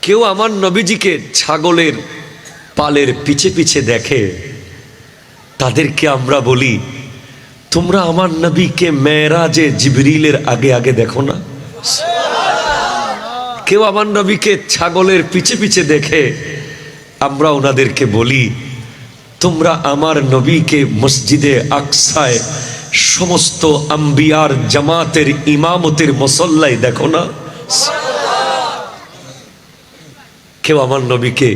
কেউ আমার নবীজিকে ছাগলের পালের পিছে পিছে দেখে, তাদেরকে আমরা বলি, তোমরা আমার নবীকে মেরাজে জিবরিলের আগে আগে দেখো না। কেউ আমার নবীকে ছাগলের পিছে পিছে দেখে, আমরা ওনাদেরকে বলি, তোমরা আমার নবীকে মসজিদে আকসায় সমস্ত আম্বিয়ার জামাতের ইমামতের মুসল্লায় দেখো না। কেউ আমার নবীকে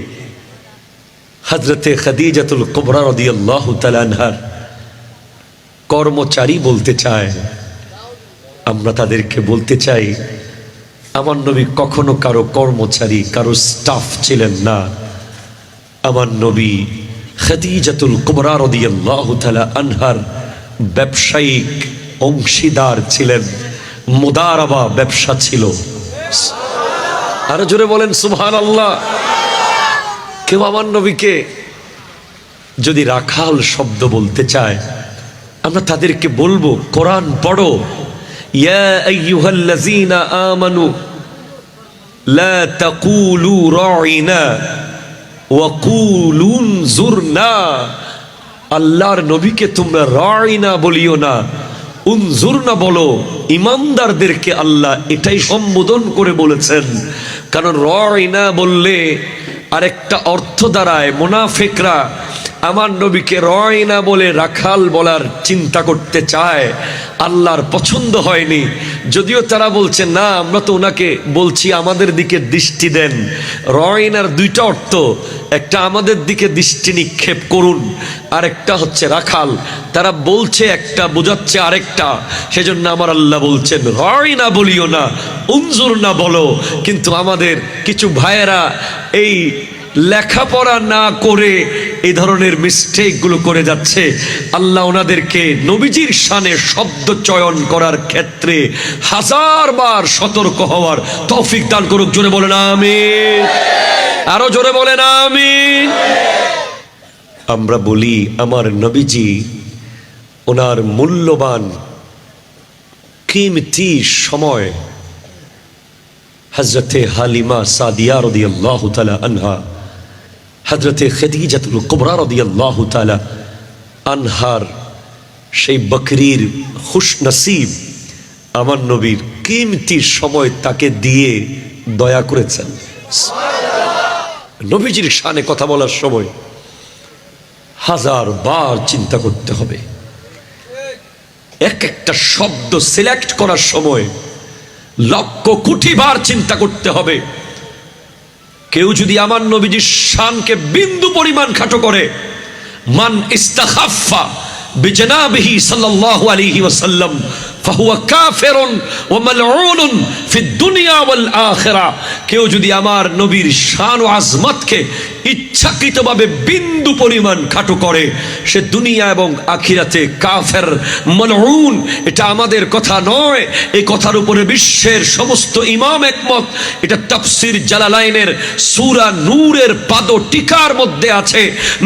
হযরতে খাদিজাতুল কুবরা রাদিয়াল্লাহু তাআলা আনহার কর্মচারী বলতে চায়। আমরা তাদেরকে বলতে চাই, আমার নবী কখনো কারো কর্মচারী, কারো স্টাফ ছিলেন না। আমার নবী খাদিজাতুল কুবরা রাদিয়াল্লাহু তাআলা আনহার ব্যবসায়িক অংশীদার ছিলেন, মুদারাবা ব্যবসা ছিল। আরো জোরে বলেন সুবহানাল্লাহ। কেউ আমার নবীকে যদি রাখাল শব্দ বলতে চায়, আমরা তাদেরকে বলবো, কোরআন পড়ো, ইয়া আইয়ুহাল্লাযীনা আমানু লা তাকুলু রাইনা ওয়া কুলু উনজুরনা। আল্লাহর নবীকে তোমরা রাইনা বলিও না, উনজুরনা বলো। ইমানদারদেরকে আল্লাহ এটাই সম্বোধন করে বলেছেন, কারণ রাইনা বললে আরেকটা অর্থ দাঁড়ায়, মুনাফিকরা আমার নবীকে রাইনা বলে রাখাল বলার চিন্তা করতে চায়, আল্লাহর পছন্দ হয়নি। যদিও তারা বলছে না, আমরা তো ওনাকে বলছি আমাদের দিকে দৃষ্টি দেন। রাইনার দুইটা অর্থ, একটা আমাদের দিকে দৃষ্টি নিক্ষেপ করুন, আরেকটা হচ্ছে রাখাল। তারা বলছে একটা, বোঝাচ্ছে আরেকটা। সেজন্য আমার আল্লাহ বলছেন রাইনা বলিও না, উনজুর না বলো। কিন্তু আমাদের কিছু ভাইয়েরা এই লেখাপড়া না করে এই ধরনের মিস্টেকগুলো করে যাচ্ছে। আল্লাহ ওনাদেরকে নবীজির শানে শব্দ চয়ন করার ক্ষেত্রে হাজারবার সতর্ক হওয়ার তৌফিক দান করুক। জোরে বলেন আমিন। আরো জোরে বলেন আমিন। আমরা বলি, আমার নবীজি ওনার মূল্যবান কিমতি সময় হযরতে হালিমা সাদিয়া রাদিয়াল্লাহু তাআলা আনহা, হযরতে খাদিজাতুল কুবরা রাদিয়াল্লাহু তাআলা আনহার সেই বকরির খুশনসিব আমার নবীর কিমতি সময় তাকে দিয়ে দয়া করেছেন। নবীজির শানে কথা বলার সময় হাজারবার চিন্তা করতে হবে, এক একটা শব্দ সিলেক্ট করার সময় লক্ষ কোটি বার চিন্তা করতে হবে। কেউ যদি আমার নবীজির শানকে বিন্দু পরিমাণ খাটো করে, মান ইস্তাখাফা বিজনাবিহি সাল্লাল্লাহু আলাইহি ওয়াসাল্লাম ফাহুয়া কাফিরুন ওয়া মালউনুন ফিদ দুনিয়া ওয়াল আখিরা। কেউ যদি আমার নবীর শান ও আজমতকে ইচ্ছাকৃতভাবে বিন্দু পরিমাণ খাটো করে, সে দুনিয়া এবং আখিরাতে কাফের, মালউন। এটা আমাদের কথা নয়, এই কথার উপরে বিশ্বের সমস্ত ইমাম একমত। এটা তাফসীর জালালাইনের সূরা নূরের পাদ টিকার মধ্যে আছে।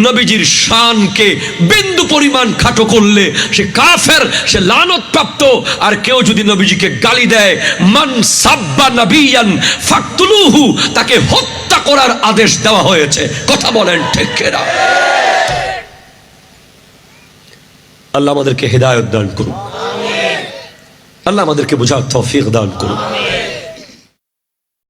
নবীজির শানকে বিন্দু পরিমাণ খাটো করলে সে কাফের, সে লানতপ্রাপ্ত। আর কেউ যদি নবীজিকে গালি দেয়, মান সাব্বা নাবিয়ান ফাকতুলুহু, তাকে হত্যা করার আদেশ দেওয়া হয়েছে। কথা বলেন ঠিক কিনা? আল্লাহ আমাদেরকে হেদায়েত দান করুন, আল্লাহ আমাদেরকে বুঝার তৌফিক দান করুন।